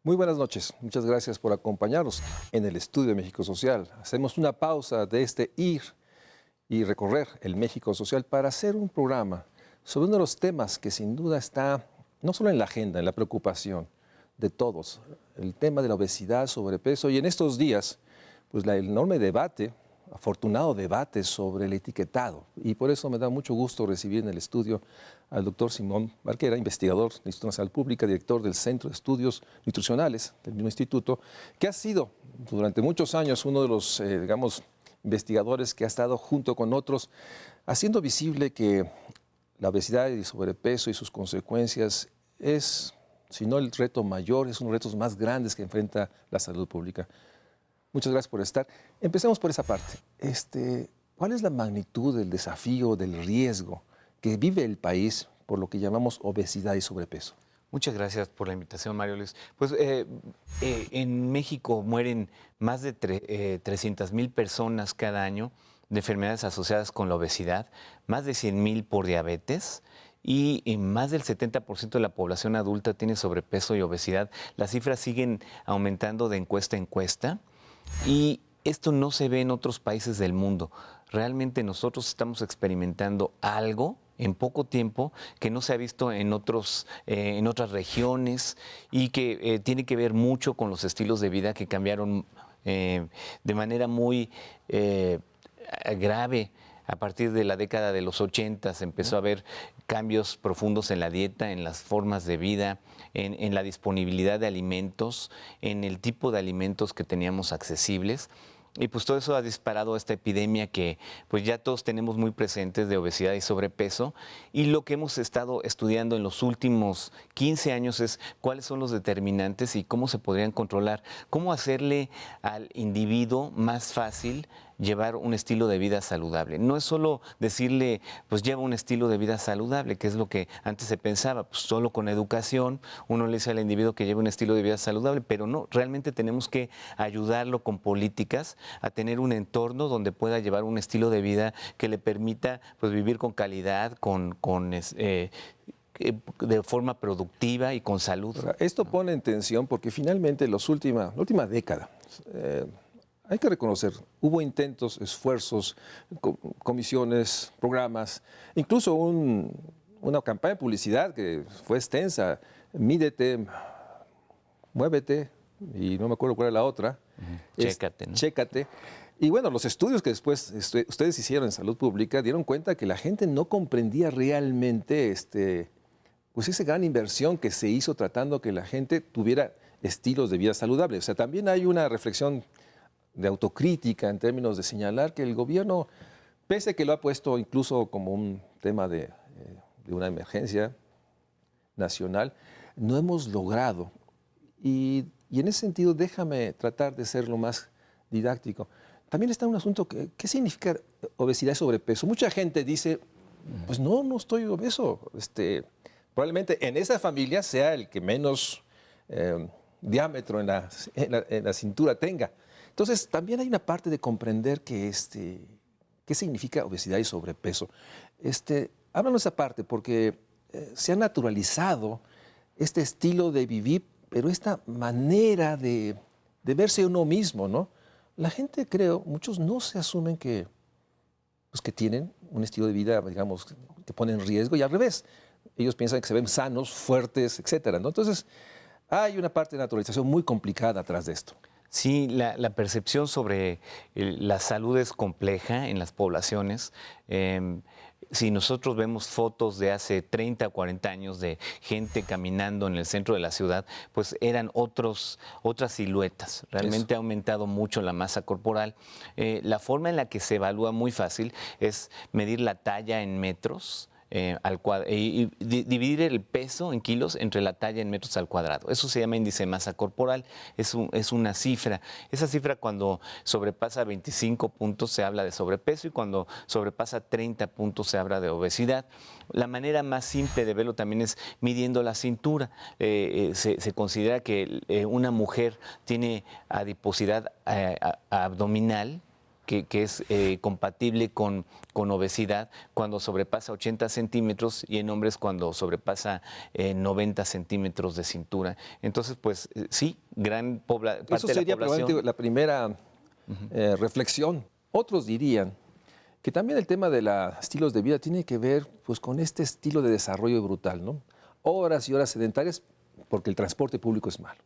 Muy buenas noches. Muchas gracias por acompañarnos en el estudio de México Social. Hacemos una pausa de este ir y recorrer el México Social para hacer un programa sobre uno de los temas que sin duda está no solo en la agenda, en la preocupación de todos, el tema de la obesidad, sobrepeso y en estos días, pues el enorme debate, afortunado debate sobre el etiquetado. Y por eso me da mucho gusto recibir en el estudio al doctor Simón Barquera, investigador del Instituto Nacional de Salud Pública, director del Centro de Estudios Nutricionales del mismo instituto, que ha sido durante muchos años uno de los, investigadores que ha estado junto con otros haciendo visible que la obesidad y el sobrepeso y sus consecuencias es, si no el reto mayor, es uno de los retos más grandes que enfrenta la salud pública. Muchas gracias por estar. Empecemos por esa parte. ¿Cuál es la magnitud del desafío, del riesgo que vive el país por lo que llamamos obesidad y sobrepeso? Muchas gracias por la invitación, Mario Luis. Pues en México mueren más de 300,000 personas cada año de enfermedades asociadas con la obesidad, más de 100,000 por diabetes y más del 70% de la población adulta tiene sobrepeso y obesidad. Las cifras siguen aumentando de encuesta a encuesta y esto no se ve en otros países del mundo. Realmente nosotros estamos experimentando algo en poco tiempo que no se ha visto en otras regiones y que tiene que ver mucho con los estilos de vida que cambiaron de manera muy grave. A partir de la década de los 80 se empezó a ver cambios profundos en la dieta, en las formas de vida, en la disponibilidad de alimentos, en el tipo de alimentos que teníamos accesibles. Y pues todo eso ha disparado esta epidemia que pues ya todos tenemos muy presentes de obesidad y sobrepeso. Y lo que hemos estado estudiando en los últimos 15 años es cuáles son los determinantes y cómo se podrían controlar, cómo hacerle al individuo más fácil llevar un estilo de vida saludable. No es solo decirle, pues lleva un estilo de vida saludable, que es lo que antes se pensaba, pues solo con educación uno le dice al individuo que lleve un estilo de vida saludable, pero no, realmente tenemos que ayudarlo con políticas a tener un entorno donde pueda llevar un estilo de vida que le permita pues vivir con calidad, de forma productiva y con salud. Ahora, esto pone en tensión porque finalmente la última década, hay que reconocer, hubo intentos, esfuerzos, comisiones, programas, incluso una campaña de publicidad que fue extensa, mídete, muévete, y no me acuerdo cuál era la otra. Chécate, ¿no? Chécate. Y bueno, los estudios que después ustedes hicieron en salud pública dieron cuenta que la gente no comprendía realmente pues esa gran inversión que se hizo tratando que la gente tuviera estilos de vida saludables. O sea, también hay una reflexión de autocrítica en términos de señalar que el gobierno, pese a que lo ha puesto incluso como un tema de una emergencia nacional, no hemos logrado. Y en ese sentido, déjame tratar de ser lo más didáctico. También está un asunto ¿qué significa obesidad y sobrepeso? Mucha gente dice, pues no estoy obeso. Probablemente en esa familia sea el que menos diámetro en la cintura tenga. Entonces, también hay una parte de comprender que qué significa obesidad y sobrepeso. Háblanos esa parte, porque se ha naturalizado este estilo de vivir, pero esta manera de verse uno mismo, ¿no? La gente, creo, muchos no se asumen pues, que tienen un estilo de vida, digamos, que pone en riesgo, y al revés. Ellos piensan que se ven sanos, fuertes, etcétera, ¿no? Entonces, hay una parte de naturalización muy complicada atrás de esto. Sí, la percepción sobre la salud es compleja en las poblaciones. Si nosotros vemos fotos de hace 30 o 40 años de gente caminando en el centro de la ciudad, pues eran otras siluetas. Realmente ha aumentado mucho la masa corporal. La forma en la que se evalúa muy fácil es medir la talla en metros. Y dividir el peso en kilos entre la talla en metros al cuadrado. Eso se llama índice de masa corporal, es una cifra. Esa cifra cuando sobrepasa 25 puntos se habla de sobrepeso y cuando sobrepasa 30 puntos se habla de obesidad. La manera más simple de verlo también es midiendo la cintura. Se considera que una mujer tiene adiposidad abdominal que es compatible con obesidad cuando sobrepasa 80 centímetros y en hombres cuando sobrepasa 90 centímetros de cintura. Entonces, pues sí, parte Eso de la sería población. probablemente la primera reflexión. Otros dirían que también el tema de los estilos de vida tiene que ver pues, con este estilo de desarrollo brutal, ¿no? Horas y horas sedentarias porque el transporte público es malo.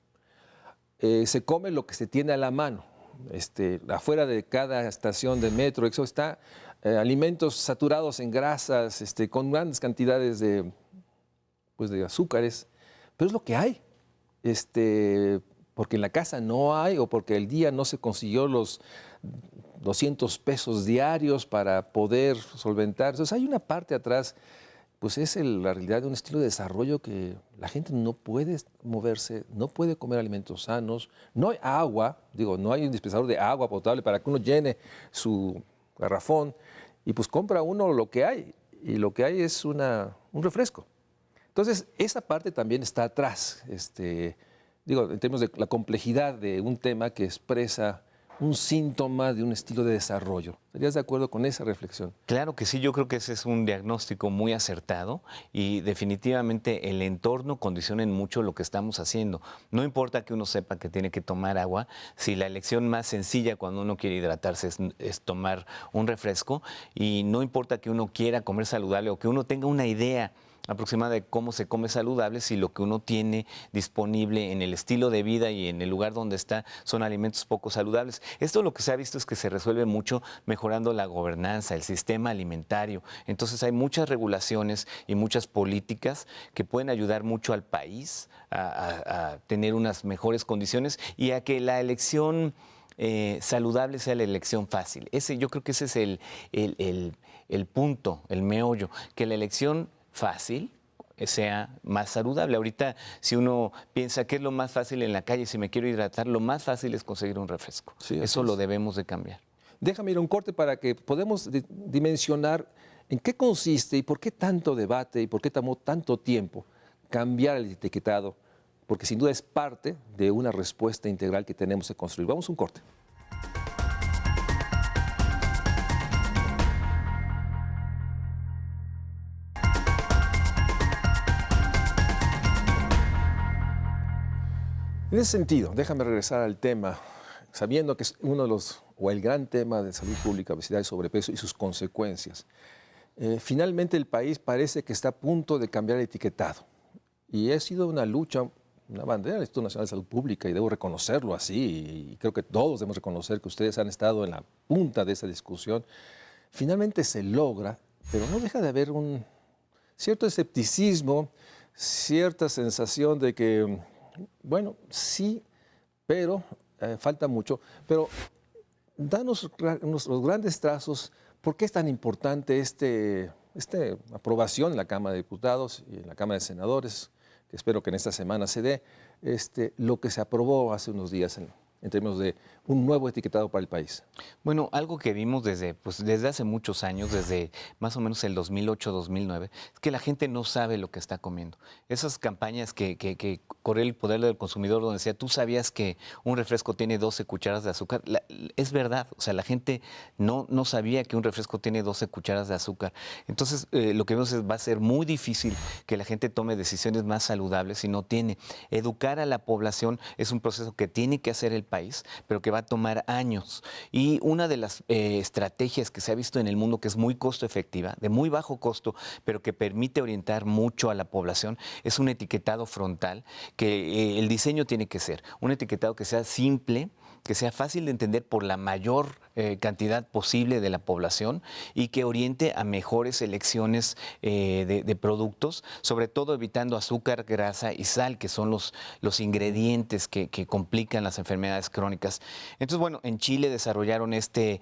Se come lo que se tiene a la mano. Afuera de cada estación de metro, eso está alimentos saturados en grasas, con grandes cantidades pues, de azúcares, pero es lo que hay. Porque en la casa no hay o porque el día no se consiguió los 200 pesos diarios para poder solventar. Entonces hay una parte atrás, pues es la realidad de un estilo de desarrollo que la gente no puede moverse, no puede comer alimentos sanos, no hay agua, no hay un dispensador de agua potable para que uno llene su garrafón y pues compra uno lo que hay y lo que hay es un refresco. Entonces esa parte también está atrás, en términos de la complejidad de un tema que expresa un síntoma de un estilo de desarrollo. ¿Estarías de acuerdo con esa reflexión? Claro que sí, yo creo que ese es un diagnóstico muy acertado y definitivamente el entorno condiciona en mucho lo que estamos haciendo. No importa que uno sepa que tiene que tomar agua, si la elección más sencilla cuando uno quiere hidratarse es tomar un refresco, y no importa que uno quiera comer saludable o que uno tenga una idea aproximada de cómo se come saludable, si lo que uno tiene disponible en el estilo de vida y en el lugar donde está son alimentos poco saludables. Esto lo que se ha visto es que se resuelve mucho mejorando la gobernanza, el sistema alimentario. Entonces hay muchas regulaciones y muchas políticas que pueden ayudar mucho al país a tener unas mejores condiciones y a que la elección saludable sea la elección fácil. Yo creo que ese es el punto, el meollo, que la elección fácil sea más saludable. Ahorita, si uno piensa qué es lo más fácil en la calle, si me quiero hidratar, lo más fácil es conseguir un refresco. Sí, eso lo debemos de cambiar. Déjame ir a un corte para que podamos dimensionar en qué consiste y por qué tanto debate y por qué tomó tanto tiempo cambiar el etiquetado, porque sin duda es parte de una respuesta integral que tenemos que construir. Vamos a un corte. En ese sentido, déjame regresar al tema, sabiendo que es uno de los, o el gran tema de salud pública, obesidad y sobrepeso y sus consecuencias. Finalmente el país parece que está a punto de cambiar el etiquetado. Y ha sido una lucha, una bandera del Instituto Nacional de Salud Pública, y debo reconocerlo así, y creo que todos debemos reconocer que ustedes han estado en la punta de esa discusión. Finalmente se logra, pero no deja de haber un cierto escepticismo, cierta sensación de que bueno, sí, pero falta mucho. Pero danos los grandes trazos, ¿por qué es tan importante esta aprobación en la Cámara de Diputados y en la Cámara de Senadores, que espero que en esta semana se dé, lo que se aprobó hace unos días en términos de un nuevo etiquetado para el país? Bueno, algo que vimos desde hace muchos años, desde más o menos el 2008-2009, es que la gente no sabe lo que está comiendo. Esas campañas que corre el poder del consumidor, donde decía, tú sabías que un refresco tiene 12 cucharas de azúcar, es verdad, o sea, la gente no sabía que un refresco tiene 12 cucharas de azúcar. Entonces, lo que vemos es va a ser muy difícil que la gente tome decisiones más saludables si no tiene. Educar a la población es un proceso que tiene que hacer el país, pero que va a tomar años. Y una de las estrategias que se ha visto en el mundo que es muy costo efectiva, de muy bajo costo, pero que permite orientar mucho a la población, es un etiquetado frontal, que el diseño tiene que ser un etiquetado que sea simple, que sea fácil de entender por la mayor cantidad posible de la población y que oriente a mejores elecciones de productos, sobre todo evitando azúcar, grasa y sal, que son los ingredientes que complican las enfermedades crónicas. Entonces, bueno, en Chile desarrollaron este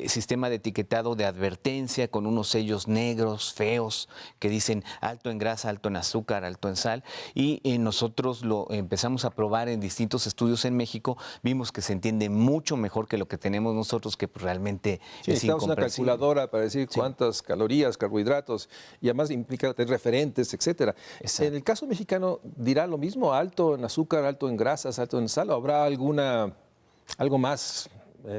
sistema de etiquetado de advertencia con unos sellos negros, feos, que dicen alto en grasa, alto en azúcar, alto en sal, y nosotros lo empezamos a probar en distintos estudios en México, vimos que se entiende mucho mejor que lo que tenemos nosotros, que realmente sí, es necesitamos una calculadora para decir cuántas calorías, carbohidratos, y además implica tener referentes, etcétera. Exacto. En el caso mexicano, ¿dirá lo mismo? ¿Alto en azúcar, alto en grasas, alto en sal? ¿O habrá algo más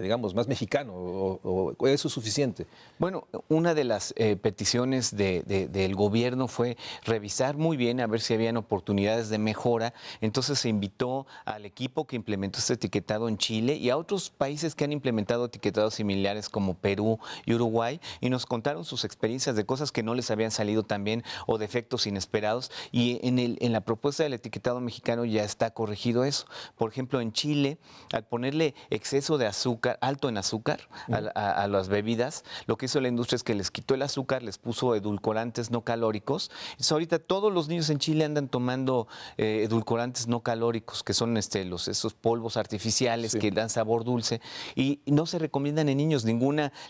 digamos, más mexicano o eso es suficiente? Bueno, una de las peticiones del gobierno fue revisar muy bien a ver si habían oportunidades de mejora. Entonces se invitó al equipo que implementó este etiquetado en Chile y a otros países que han implementado etiquetados similares como Perú y Uruguay y nos contaron sus experiencias de cosas que no les habían salido tan bien o defectos inesperados. Y en la propuesta del etiquetado mexicano ya está corregido eso. Por ejemplo, en Chile, al ponerle exceso de azúcar, alto en azúcar a las bebidas, lo que hizo la industria es que les quitó el azúcar, les puso edulcorantes no calóricos. Entonces, ahorita todos los niños en Chile andan tomando edulcorantes no calóricos, que son esos polvos artificiales Sí. que dan sabor dulce y no se recomiendan en niños.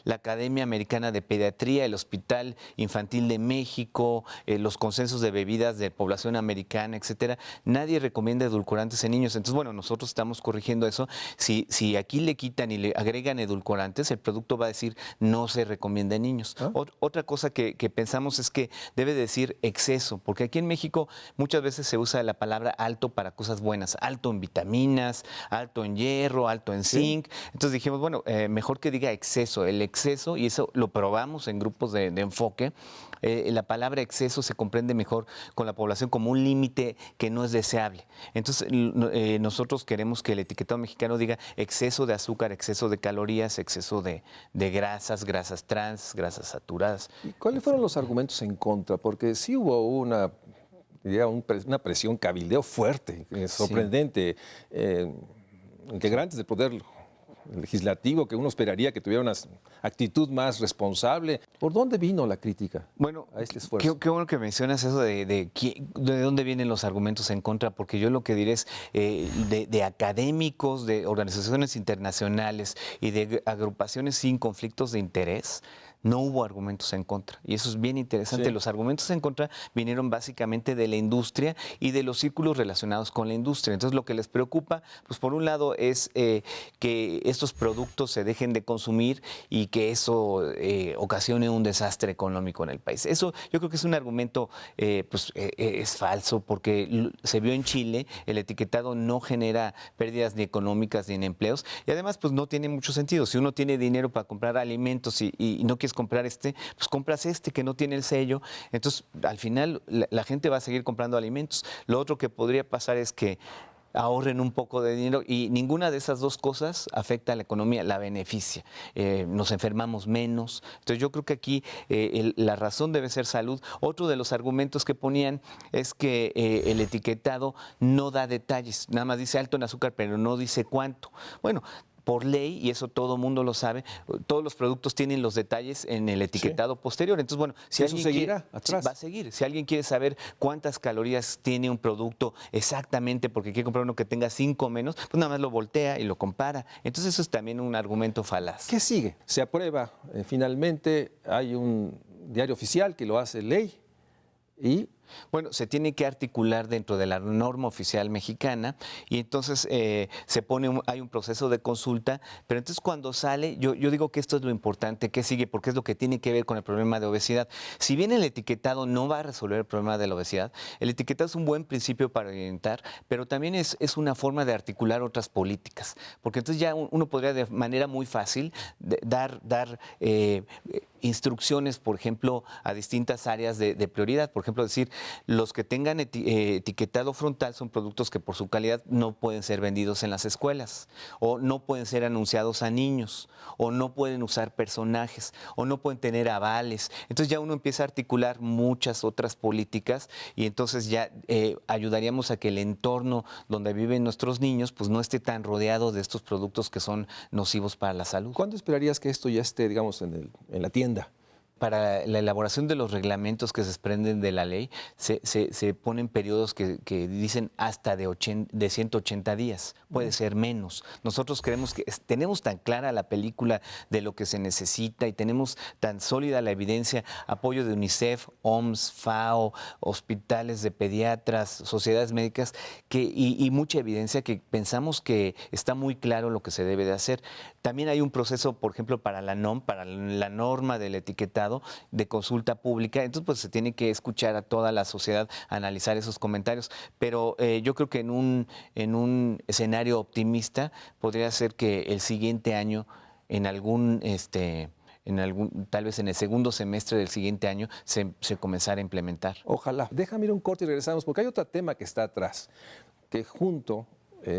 La Academia Americana de Pediatría, el Hospital Infantil de México, los consensos de bebidas de población americana, etcétera, nadie recomienda edulcorantes en niños. Entonces, bueno, nosotros estamos corrigiendo eso. Si aquí le quitan y le agregan edulcorantes, el producto va a decir no se recomienda en niños. ¿Ah? Otra cosa que pensamos es que debe decir exceso, porque aquí en México muchas veces se usa la palabra alto para cosas buenas, alto en vitaminas, alto en hierro, alto en zinc. Entonces dijimos, bueno, mejor que diga exceso, el exceso, y eso lo probamos en grupos de enfoque. La palabra exceso se comprende mejor con la población como un límite que no es deseable. Entonces, nosotros queremos que el etiquetado mexicano diga exceso de azúcar, exceso de calorías, exceso de grasas, grasas trans, grasas saturadas. ¿Y cuáles fueron los argumentos en contra? Porque sí hubo una presión, cabildeo fuerte, sorprendente. Integrantes del Poder Legislativo que uno esperaría que tuviera una actitud más responsable. ¿Por dónde vino la crítica Bueno, a este esfuerzo? qué bueno que mencionas eso de dónde vienen los argumentos en contra, porque yo lo que diré es de académicos, de organizaciones internacionales y de agrupaciones sin conflictos de interés. No hubo argumentos en contra. Y eso es bien interesante. Sí. Los argumentos en contra vinieron básicamente de la industria y de los círculos relacionados con la industria. Entonces, lo que les preocupa, pues por un lado, es que estos productos se dejen de consumir y que eso ocasione un desastre económico en el país. Eso yo creo que es un argumento, es falso, porque se vio en Chile, el etiquetado no genera pérdidas ni económicas ni en empleos. Y además, pues no tiene mucho sentido. Si uno tiene dinero para comprar alimentos y no quieres comprar pues compras que no tiene el sello. Entonces, al final, la gente va a seguir comprando alimentos. Lo otro que podría pasar es que ahorren un poco de dinero y ninguna de esas dos cosas afecta a la economía, la beneficia. Nos enfermamos menos. Entonces yo creo que aquí la razón debe ser salud. Otro de los argumentos que ponían es que el etiquetado no da detalles, nada más dice alto en azúcar, pero no dice cuánto. Bueno, por ley, y eso todo mundo lo sabe, todos los productos tienen los detalles en el etiquetado posterior. Entonces, bueno, si ¿Eso alguien seguirá atrás? va a seguir. Si alguien quiere saber cuántas calorías tiene un producto exactamente porque quiere comprar uno que tenga 5 menos, pues nada más lo voltea y lo compara. Entonces, eso es también un argumento falaz. ¿Qué sigue? Se aprueba, finalmente hay un diario oficial que lo hace ley y Bueno, se tiene que articular dentro de la norma oficial mexicana y entonces hay un proceso de consulta, pero entonces cuando sale, yo digo que esto es lo importante, ¿qué sigue? Porque es lo que tiene que ver con el problema de obesidad. Si bien el etiquetado no va a resolver el problema de la obesidad, el etiquetado es un buen principio para orientar, pero también es una forma de articular otras políticas, porque entonces ya uno podría de manera muy fácil dar instrucciones, por ejemplo, a distintas áreas de prioridad. Por ejemplo, decir, los que tengan etiquetado frontal son productos que por su calidad no pueden ser vendidos en las escuelas, o no pueden ser anunciados a niños, o no pueden usar personajes, o no pueden tener avales. Entonces ya uno empieza a articular muchas otras políticas y entonces ya ayudaríamos a que el entorno donde viven nuestros niños pues no esté tan rodeado de estos productos que son nocivos para la salud. ¿cuándo esperarías que esto ya esté, digamos, en la tienda? Para la elaboración de los reglamentos que se desprenden de la ley, se ponen periodos que dicen hasta de 180 días, puede ser menos. Nosotros creemos que tenemos tan clara la película de lo que se necesita y tenemos tan sólida la evidencia, apoyo de UNICEF, OMS, FAO, hospitales de pediatras, sociedades médicas, y mucha evidencia que pensamos que está muy claro lo que se debe de hacer. También hay un proceso, por ejemplo, para la NOM, para la norma del etiquetado de consulta pública. Entonces, pues se tiene que escuchar a toda la sociedad, analizar esos comentarios. Pero yo creo que en un escenario optimista podría ser que el siguiente año, en algún tal vez en el segundo semestre del siguiente año se comenzara a implementar. Ojalá. Déjame ir un corte y regresamos, porque hay otro tema que está atrás, que junto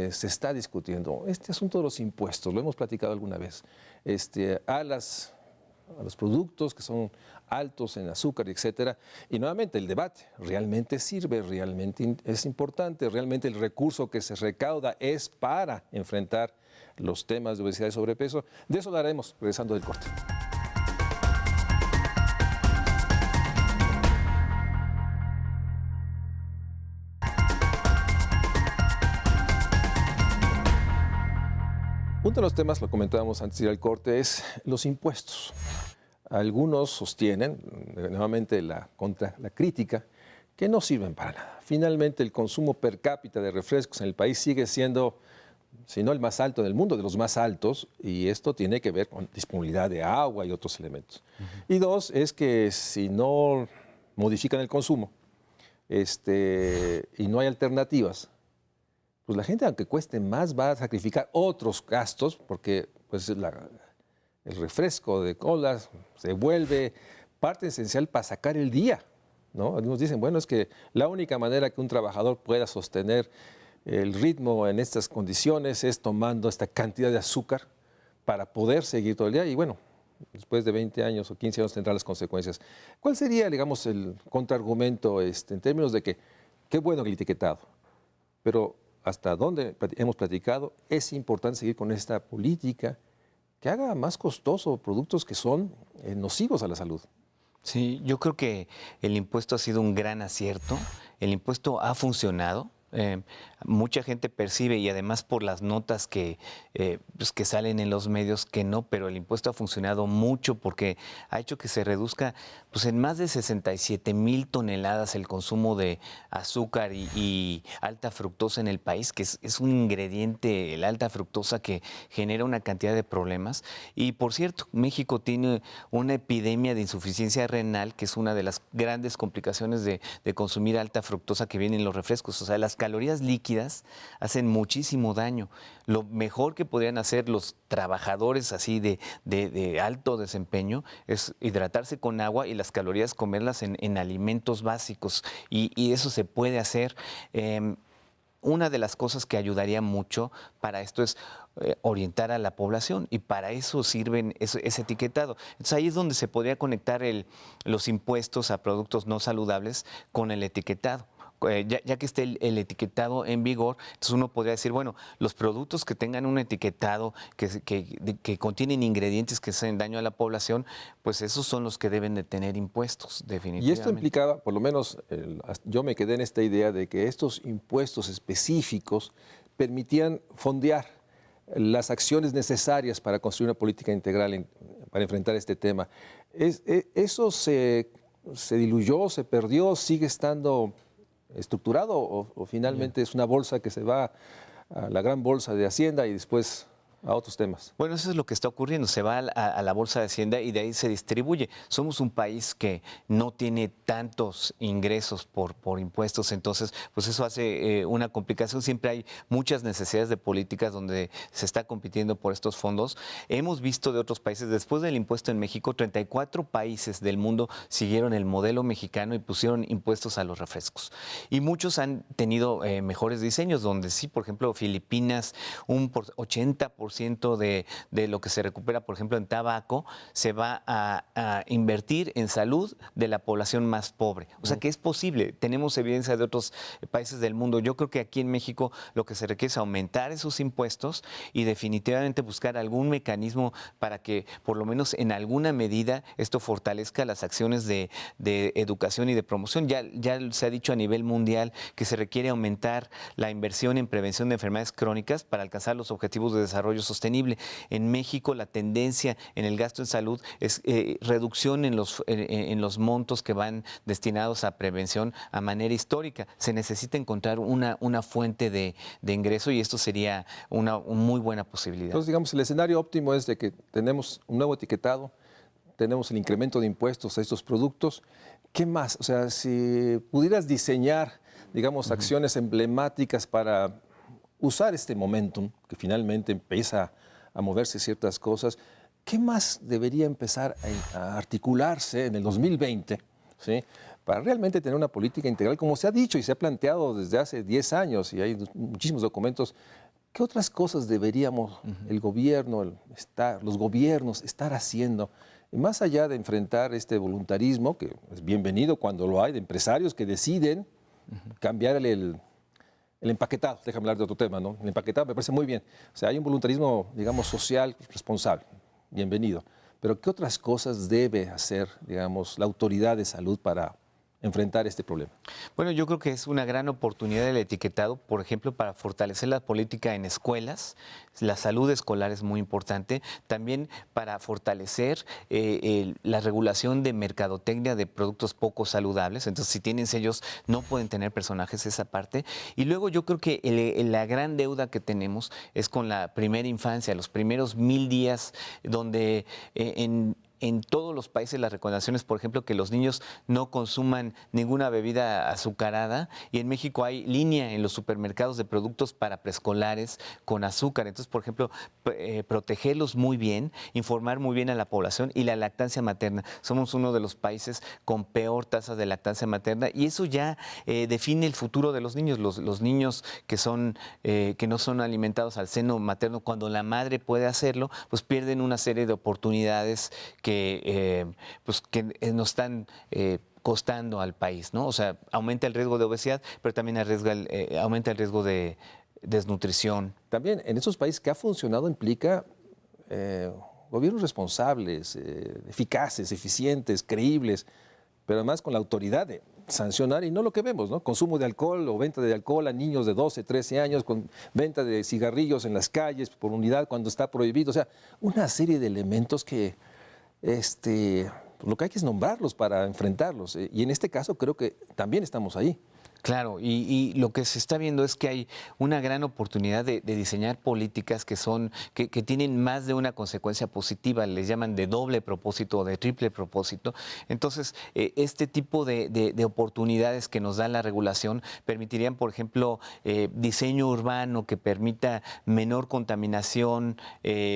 se está discutiendo. Este asunto de los impuestos, lo hemos platicado alguna vez, a los productos que son altos en azúcar, etcétera. Y nuevamente el debate, ¿realmente sirve? ¿Realmente es importante? ¿Realmente el recurso que se recauda es para enfrentar los temas de obesidad y sobrepeso? De eso hablaremos regresando del corte. Uno de los temas, lo comentábamos antes de ir al corte, es los impuestos. Algunos sostienen, nuevamente la crítica, que no sirven para nada. Finalmente, el consumo per cápita de refrescos en el país sigue siendo, si no el más alto del mundo, de los más altos, y esto tiene que ver con disponibilidad de agua y otros elementos. Y dos, es que si no modifican el consumo y no hay alternativas, pues la gente, aunque cueste más, va a sacrificar otros gastos, porque pues, el refresco de cola se vuelve parte esencial para sacar el día, ¿no? Algunos dicen, bueno, es que la única manera que un trabajador pueda sostener el ritmo en estas condiciones es tomando esta cantidad de azúcar para poder seguir todo el día. Y bueno, después de 20 años o 15 años tendrá las consecuencias. ¿Cuál sería, digamos, el contraargumento en términos de que qué bueno el etiquetado, pero hasta donde hemos platicado, es importante seguir con esta política que haga más costoso productos que son nocivos a la salud? Sí, yo creo que el impuesto ha sido un gran acierto. El impuesto ha funcionado. Mucha gente percibe, y además por las notas pues que salen en los medios, que no, pero el impuesto ha funcionado mucho porque ha hecho que se reduzca pues, en más de 67,000 toneladas el consumo de azúcar y alta fructosa en el país, que es un ingrediente, la alta fructosa, que genera una cantidad de problemas. Y por cierto, México tiene una epidemia de insuficiencia renal, que es una de las grandes complicaciones de consumir alta fructosa que viene en los refrescos. O sea, las calorías líquidas hacen muchísimo daño. Lo mejor que podrían hacer los trabajadores así de alto desempeño es hidratarse con agua y las calorías comerlas en alimentos básicos. Y eso se puede hacer. Una de las cosas que ayudaría mucho para esto es orientar a la población, y para eso sirven ese etiquetado. Entonces ahí es donde se podría conectar los impuestos a productos no saludables con el etiquetado. Ya que esté el etiquetado en vigor, entonces uno podría decir, bueno, los productos que tengan un etiquetado que contienen ingredientes que hacen daño a la población, pues esos son los que deben de tener impuestos, definitivamente. Y esto implicaba, por lo menos yo me quedé en esta idea de que estos impuestos específicos permitían fondear las acciones necesarias para construir una política integral para enfrentar este tema. ¿Eso se diluyó, se perdió, sigue estando estructurado o finalmente es una bolsa que se va a la gran bolsa de Hacienda y después a otros temas? Bueno, eso es lo que está ocurriendo. Se va a la Bolsa de Hacienda y de ahí se distribuye. Somos un país que no tiene tantos ingresos por impuestos, entonces pues eso hace una complicación. Siempre hay muchas necesidades de políticas donde se está compitiendo por estos fondos. Hemos visto de otros países, después del impuesto en México, 34 países del mundo siguieron el modelo mexicano y pusieron impuestos a los refrescos. Y muchos han tenido mejores diseños, donde sí, por ejemplo, Filipinas, un 80% de lo que se recupera, por ejemplo, en tabaco, se va a invertir en salud de la población más pobre. O sea que es posible. Tenemos evidencia de otros países del mundo. Yo creo que aquí en México lo que se requiere es aumentar esos impuestos y definitivamente buscar algún mecanismo para que, por lo menos en alguna medida, esto fortalezca las acciones de educación y de promoción. Ya se ha dicho a nivel mundial que se requiere aumentar la inversión en prevención de enfermedades crónicas para alcanzar los objetivos de desarrollo desarrollo sostenible. En México la tendencia en el gasto en salud es reducción en los montos que van destinados a prevención a manera histórica. Se necesita encontrar una fuente de ingreso y esto sería una muy buena posibilidad. Entonces, digamos, el escenario óptimo es de que tenemos un nuevo etiquetado, tenemos el incremento de impuestos a estos productos. ¿Qué más? O sea, si pudieras diseñar, digamos, acciones emblemáticas para usar este momentum, que finalmente empieza a moverse ciertas cosas, ¿qué más debería empezar a articularse en el 2020, ¿sí? Para realmente tener una política integral, como se ha dicho y se ha planteado desde hace 10 años, y hay muchísimos documentos? ¿Qué otras cosas deberíamos el gobierno, los gobiernos estar haciendo? Y más allá de enfrentar este voluntarismo, que es bienvenido cuando lo hay, de empresarios que deciden cambiar el empaquetado, déjame hablar de otro tema, ¿no? El empaquetado me parece muy bien. O sea, hay un voluntarismo, digamos, social, responsable, bienvenido. Pero ¿qué otras cosas debe hacer, digamos, la autoridad de salud para enfrentar este problema? Bueno, yo creo que es una gran oportunidad el etiquetado, por ejemplo, para fortalecer la política en escuelas. La salud escolar es muy importante. También para fortalecer la regulación de mercadotecnia de productos poco saludables. Entonces, si tienen sellos, no pueden tener personajes, esa parte. Y luego yo creo que la gran deuda que tenemos es con la primera infancia, los primeros 1000 días, donde en todos los países las recomendaciones, por ejemplo, que los niños no consuman ninguna bebida azucarada, y en México hay línea en los supermercados de productos para preescolares con azúcar. Entonces, por ejemplo, protegerlos muy bien, informar muy bien a la población, y la lactancia materna. Somos uno de los países con peor tasa de lactancia materna y eso ya define el futuro de los niños. Los niños que no son alimentados al seno materno, cuando la madre puede hacerlo, pues pierden una serie de oportunidades que nos están costando al país, ¿no? O sea, aumenta el riesgo de obesidad, pero también aumenta el riesgo de desnutrición. También en esos países que ha funcionado implica gobiernos responsables, eficaces, eficientes, creíbles, pero además con la autoridad de sancionar, y no lo que vemos, ¿no? Consumo de alcohol o venta de alcohol a niños de 12, 13 años, con venta de cigarrillos en las calles por unidad cuando está prohibido. O sea, una serie de elementos que lo que hay que es nombrarlos para enfrentarlos. Y en este caso creo que también estamos ahí. Claro, y lo que se está viendo es que hay una gran oportunidad de diseñar políticas que tienen más de una consecuencia positiva, les llaman de doble propósito o de triple propósito. Entonces, este tipo de oportunidades que nos da la regulación permitirían, por ejemplo, diseño urbano que permita menor contaminación,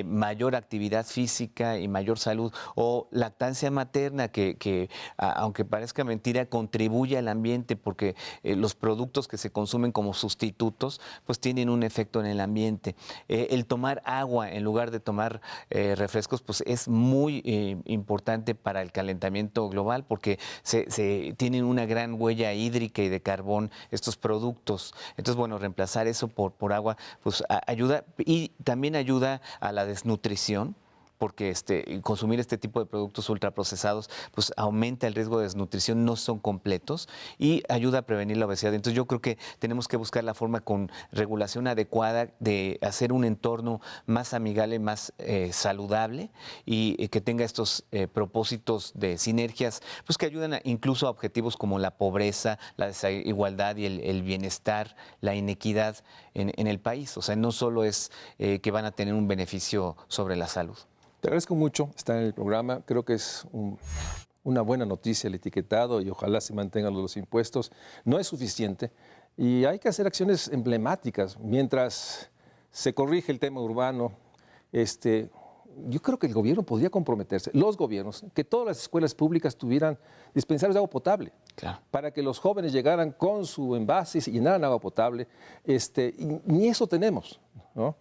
mayor actividad física y mayor salud, o lactancia materna que aunque parezca mentira, contribuye al ambiente porque los productos que se consumen como sustitutos, pues tienen un efecto en el ambiente. El tomar agua en lugar de tomar refrescos, pues es muy importante para el calentamiento global porque se tienen una gran huella hídrica y de carbón estos productos. Entonces, bueno, reemplazar eso por agua, pues ayuda, y también ayuda a la desnutrición, porque consumir este tipo de productos ultraprocesados pues aumenta el riesgo de desnutrición, no son completos y ayuda a prevenir la obesidad. Entonces yo creo que tenemos que buscar la forma con regulación adecuada de hacer un entorno más amigable, más saludable y que tenga estos propósitos de sinergias pues que ayudan incluso a objetivos como la pobreza, la desigualdad y el bienestar, la inequidad en el país. O sea, no solo es que van a tener un beneficio sobre la salud. Te agradezco mucho estar en el programa. Creo que es una buena noticia el etiquetado y ojalá se mantengan los impuestos. No es suficiente y hay que hacer acciones emblemáticas. Mientras se corrige el tema urbano, yo creo que el gobierno podría comprometerse, los gobiernos, que todas las escuelas públicas tuvieran dispensarios de agua potable. Claro. Para que los jóvenes llegaran con su envase y llenaran agua potable. Y ni eso tenemos, ¿no?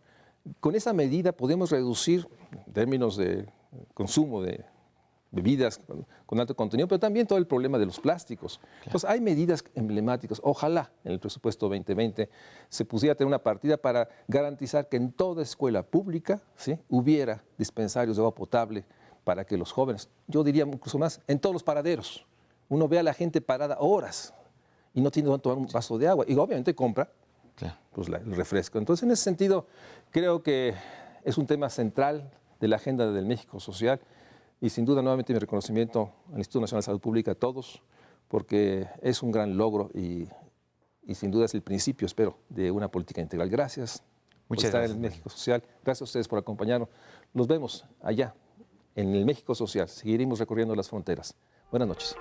Con esa medida podemos reducir en términos de consumo de bebidas con alto contenido, pero también todo el problema de los plásticos. Claro. Entonces, hay medidas emblemáticas. Ojalá en el presupuesto 2020 se pudiera tener una partida para garantizar que en toda escuela pública, ¿sí?, hubiera dispensarios de agua potable para que los jóvenes, yo diría incluso más, en todos los paraderos, uno ve a la gente parada horas y no tiene dónde tomar un vaso de agua y obviamente compra. Claro. Pues el refresco. Entonces, en ese sentido, creo que es un tema central de la agenda del México social y sin duda nuevamente mi reconocimiento al Instituto Nacional de Salud Pública a todos, porque es un gran logro y sin duda es el principio, espero, de una política integral. Gracias por estar en el México Social. Gracias a ustedes por acompañarnos. Nos vemos allá, en el México Social. Seguiremos recorriendo las fronteras. Buenas noches.